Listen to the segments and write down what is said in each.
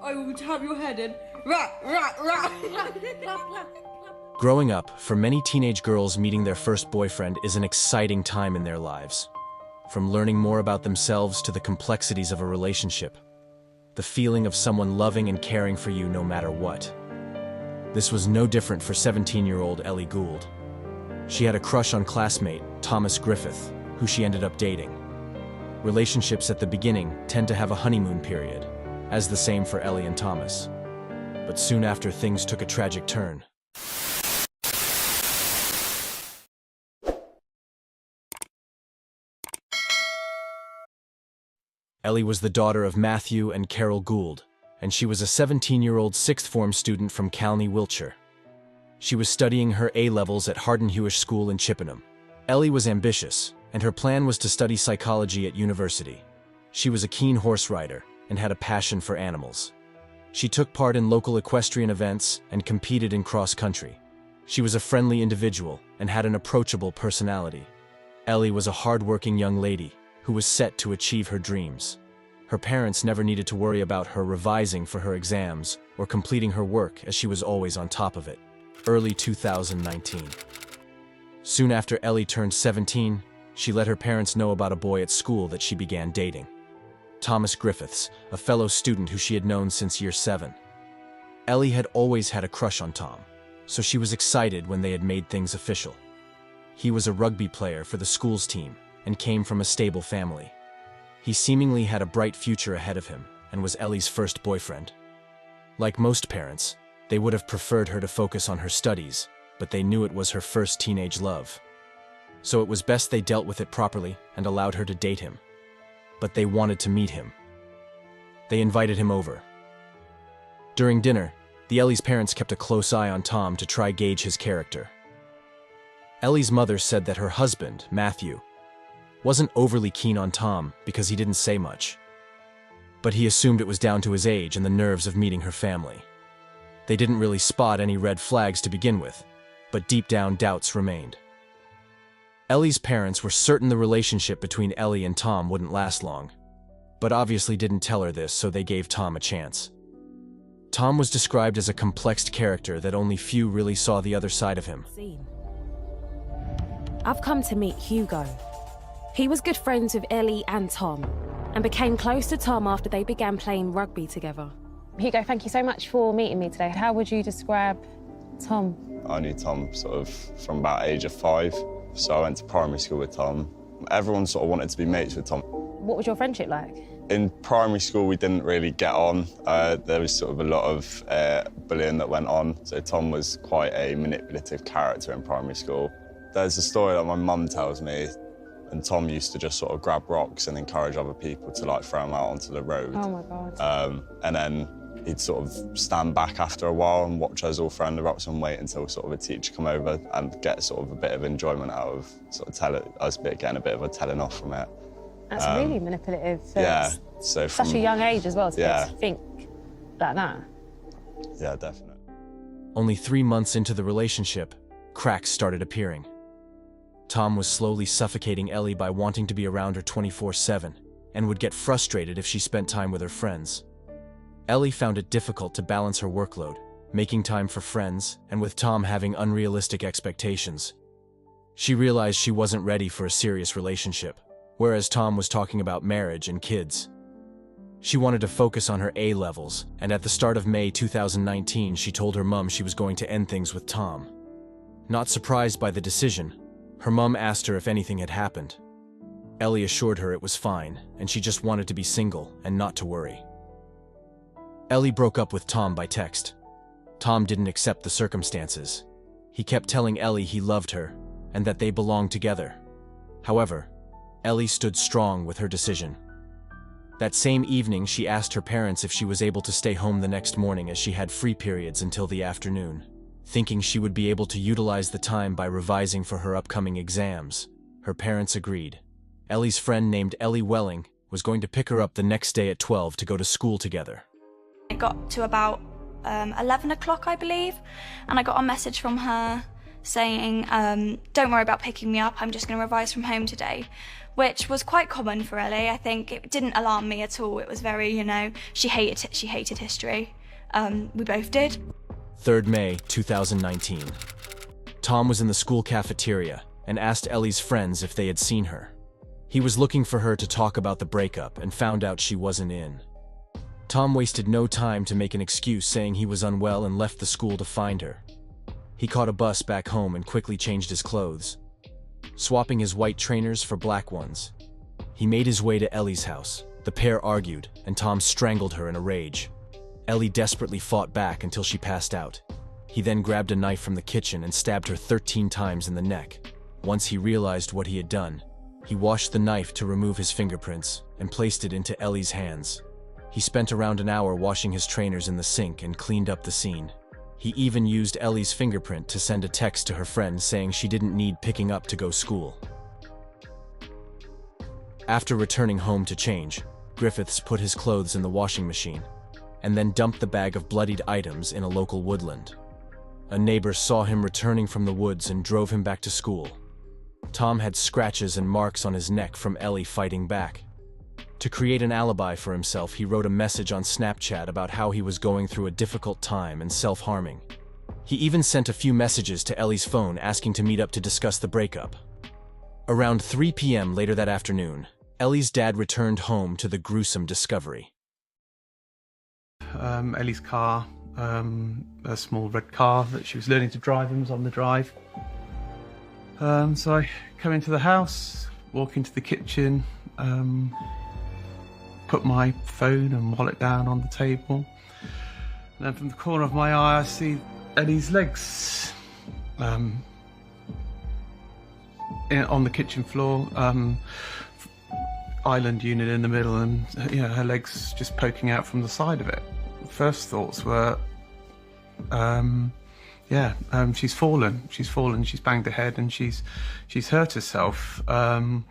I will tap your head in. Growing up, for many teenage girls, meeting their first boyfriend is an exciting time in their lives. From learning more about themselves to the complexities of a relationship. The feeling of someone loving and caring for you no matter what. This was no different for 17-year-old Ellie Gould. She had a crush on classmate, Thomas Griffiths, who she ended up dating. Relationships at the beginning tend to have a honeymoon period, as the same for Ellie and Thomas. But soon after, things took a tragic turn. Ellie was the daughter of Matthew and Carol Gould, and she was a 17-year-old sixth-form student from Calne, Wiltshire. She was studying her A-levels at Harden Hewish School in Chippenham. Ellie was ambitious, and her plan was to study psychology at university. She was a keen horse rider and had a passion for animals. She took part in local equestrian events and competed in cross-country. She was a friendly individual and had an approachable personality. Ellie was a hard-working young lady who was set to achieve her dreams. Her parents never needed to worry about her revising for her exams or completing her work, as she was always on top of it. Early 2019. Soon after Ellie turned 17, she let her parents know about a boy at school that she began dating. Thomas Griffiths, a fellow student who she had known since year 7. Ellie had always had a crush on Tom, so she was excited when they had made things official. He was a rugby player for the school's team and came from a stable family. He seemingly had a bright future ahead of him and was Ellie's first boyfriend. Like most parents, they would have preferred her to focus on her studies, but they knew it was her first teenage love. So it was best they dealt with it properly and allowed her to date him. But they wanted to meet him. They invited him over. During dinner, the Ellie's parents kept a close eye on Tom to try gauge his character. Ellie's mother said that her husband, Matthew, wasn't overly keen on Tom because he didn't say much. But he assumed it was down to his age and the nerves of meeting her family. They didn't really spot any red flags to begin with, but deep down doubts remained. Ellie's parents were certain the relationship between Ellie and Tom wouldn't last long, but obviously didn't tell her this, so they gave Tom a chance. Tom was described as a complex character that only few really saw the other side of him. I've come to meet Hugo. He was good friends with Ellie and Tom, and became close to Tom after they began playing rugby together. Hugo, thank you so much for meeting me today. How would you describe Tom? I knew Tom sort of from about age of 5, so I went to primary school with Tom. Everyone sort of wanted to be mates with Tom. What was your friendship like? In primary school, we didn't really get on. There was sort of a lot of bullying that went on, so Tom was quite a manipulative character in primary school. There's a story that my mum tells me, and Tom used to just sort of grab rocks and encourage other people to like throw them out onto the road. Oh my God. And then he'd sort of stand back after a while and watch us all throwing the rocks and wait until sort of a teacher come over and get sort of a bit of enjoyment out of sort of us getting a bit of a telling off from it. That's really manipulative. Yeah. So from such a young age as well to be able to think like that. Yeah, definitely. Only 3 months into the relationship, cracks started appearing. Tom was slowly suffocating Ellie by wanting to be around her 24/7 and would get frustrated if she spent time with her friends. Ellie found it difficult to balance her workload, making time for friends, and with Tom having unrealistic expectations. She realized she wasn't ready for a serious relationship, whereas Tom was talking about marriage and kids. She wanted to focus on her A-levels, and at the start of May 2019, she told her mum she was going to end things with Tom. Not surprised by the decision, her mum asked her if anything had happened. Ellie assured her it was fine, and she just wanted to be single and not to worry. Ellie broke up with Tom by text. Tom didn't accept the circumstances. He kept telling Ellie he loved her and that they belonged together. However, Ellie stood strong with her decision. That same evening, she asked her parents if she was able to stay home the next morning, as she had free periods until the afternoon, thinking she would be able to utilize the time by revising for her upcoming exams. Her parents agreed. Ellie's friend named Ellie Welling was going to pick her up the next day at 12 to go to school together. It got to about 11 o'clock, I believe, and I got a message from her saying, don't worry about picking me up, I'm just going to revise from home today, which was quite common for Ellie. I think it didn't alarm me at all. It was very, she hated history. We both did. 3rd May 2019. Tom was in the school cafeteria and asked Ellie's friends if they had seen her. He was looking for her to talk about the breakup and found out she wasn't in. Tom wasted no time to make an excuse, saying he was unwell, and left the school to find her. He caught a bus back home and quickly changed his clothes, swapping his white trainers for black ones. He made his way to Ellie's house. The pair argued, and Tom strangled her in a rage. Ellie desperately fought back until she passed out. He then grabbed a knife from the kitchen and stabbed her 13 times in the neck. Once he realized what he had done, he washed the knife to remove his fingerprints and placed it into Ellie's hands. He spent around an hour washing his trainers in the sink and cleaned up the scene. He even used Ellie's fingerprint to send a text to her friend saying she didn't need picking up to go school. After returning home to change, Griffiths put his clothes in the washing machine and then dumped the bag of bloodied items in a local woodland. A neighbor saw him returning from the woods and drove him back to school. Tom had scratches and marks on his neck from Ellie fighting back. To create an alibi for himself, he wrote a message on Snapchat about how he was going through a difficult time and self-harming. He even sent a few messages to Ellie's phone asking to meet up to discuss the breakup. Around 3 p.m. later that afternoon, Ellie's dad returned home to the gruesome discovery. Ellie's car, a small red car that she was learning to drive in, was on the drive. So I come into the house, walk into the kitchen, put my phone and wallet down on the table. And then from the corner of my eye, I see Ellie's legs on the kitchen floor, island unit in the middle, and her legs just poking out from the side of it. First thoughts were, she's fallen, she's banged her head, and she's hurt herself. I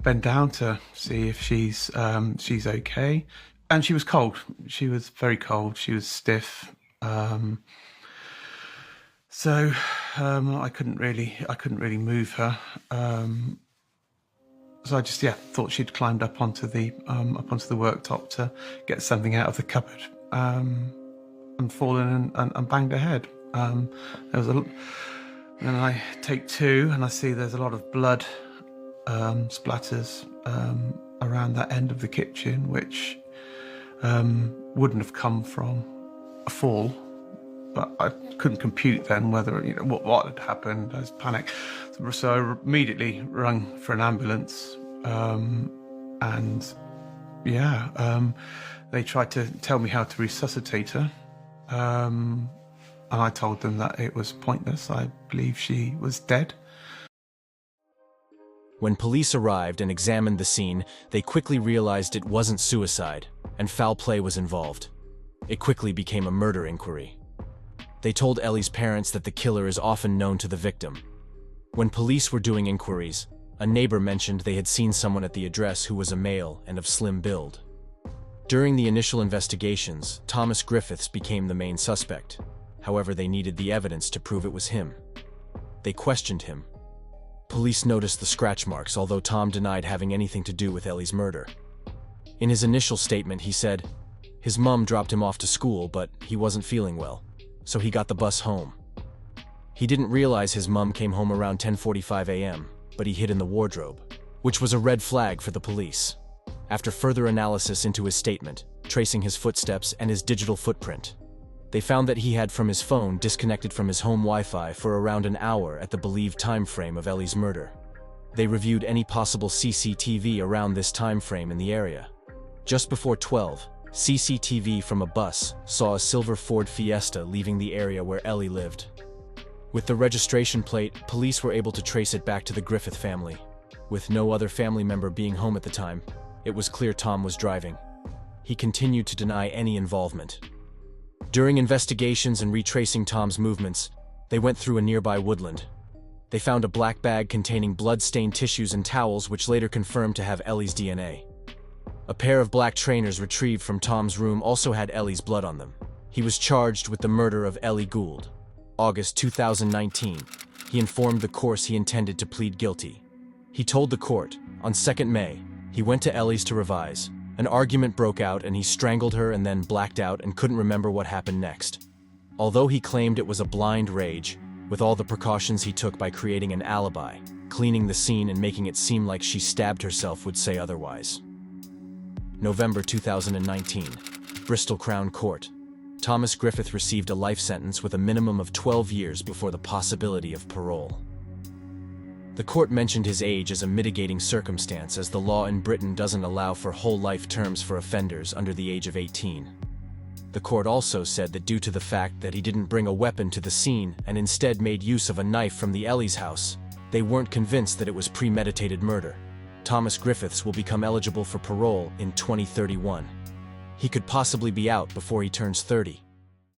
bent down to see if she's okay, and she was cold. She was very cold. She was stiff. I couldn't really move her. So I just thought she'd climbed up onto the worktop to get something out of the cupboard, and fallen and banged her head. And I take two, and I see there's a lot of blood splatters around that end of the kitchen, which wouldn't have come from a fall. But I couldn't compute then whether, what had happened. I was panicked. So I immediately rang for an ambulance. They tried to tell me how to resuscitate her. And I told them that it was pointless. I believe she was dead. When police arrived and examined the scene, they quickly realized it wasn't suicide, and foul play was involved. It quickly became a murder inquiry. They told Ellie's parents that the killer is often known to the victim. When police were doing inquiries, a neighbor mentioned they had seen someone at the address who was a male and of slim build. During the initial investigations, Thomas Griffiths became the main suspect. However, they needed the evidence to prove it was him. They questioned him. Police noticed the scratch marks, although Tom denied having anything to do with Ellie's murder. In his initial statement, he said his mom dropped him off to school, but he wasn't feeling well, so he got the bus home. He didn't realize his mom came home around 10:45 a.m., but he hid in the wardrobe, which was a red flag for the police. After further analysis into his statement, tracing his footsteps and his digital footprint, they found that he had from his phone disconnected from his home Wi-Fi for around an hour at the believed time frame of Ellie's murder. They reviewed any possible CCTV around this time frame in the area. Just before 12, CCTV from a bus saw a silver Ford Fiesta leaving the area where Ellie lived. With the registration plate, police were able to trace it back to the Griffith family. With no other family member being home at the time, it was clear Tom was driving. He continued to deny any involvement. During investigations and retracing Tom's movements, they went through a nearby woodland. They found a black bag containing blood-stained tissues and towels, which later confirmed to have Ellie's DNA. A pair of black trainers retrieved from Tom's room also had Ellie's blood on them. He was charged with the murder of Ellie Gould. August 2019, he informed the course he intended to plead guilty. He told the court, on 2nd May, he went to Ellie's to revise. An argument broke out and he strangled her and then blacked out and couldn't remember what happened next. Although he claimed it was a blind rage, with all the precautions he took by creating an alibi, cleaning the scene and making it seem like she stabbed herself would say otherwise. November 2019, Bristol Crown Court. Thomas Griffith received a life sentence with a minimum of 12 years before the possibility of parole. The court mentioned his age as a mitigating circumstance, as the law in Britain doesn't allow for whole life terms for offenders under the age of 18. The court also said that due to the fact that he didn't bring a weapon to the scene and instead made use of a knife from the Ellie's house, they weren't convinced that it was premeditated murder. Thomas Griffiths will become eligible for parole in 2031. He could possibly be out before he turns 30.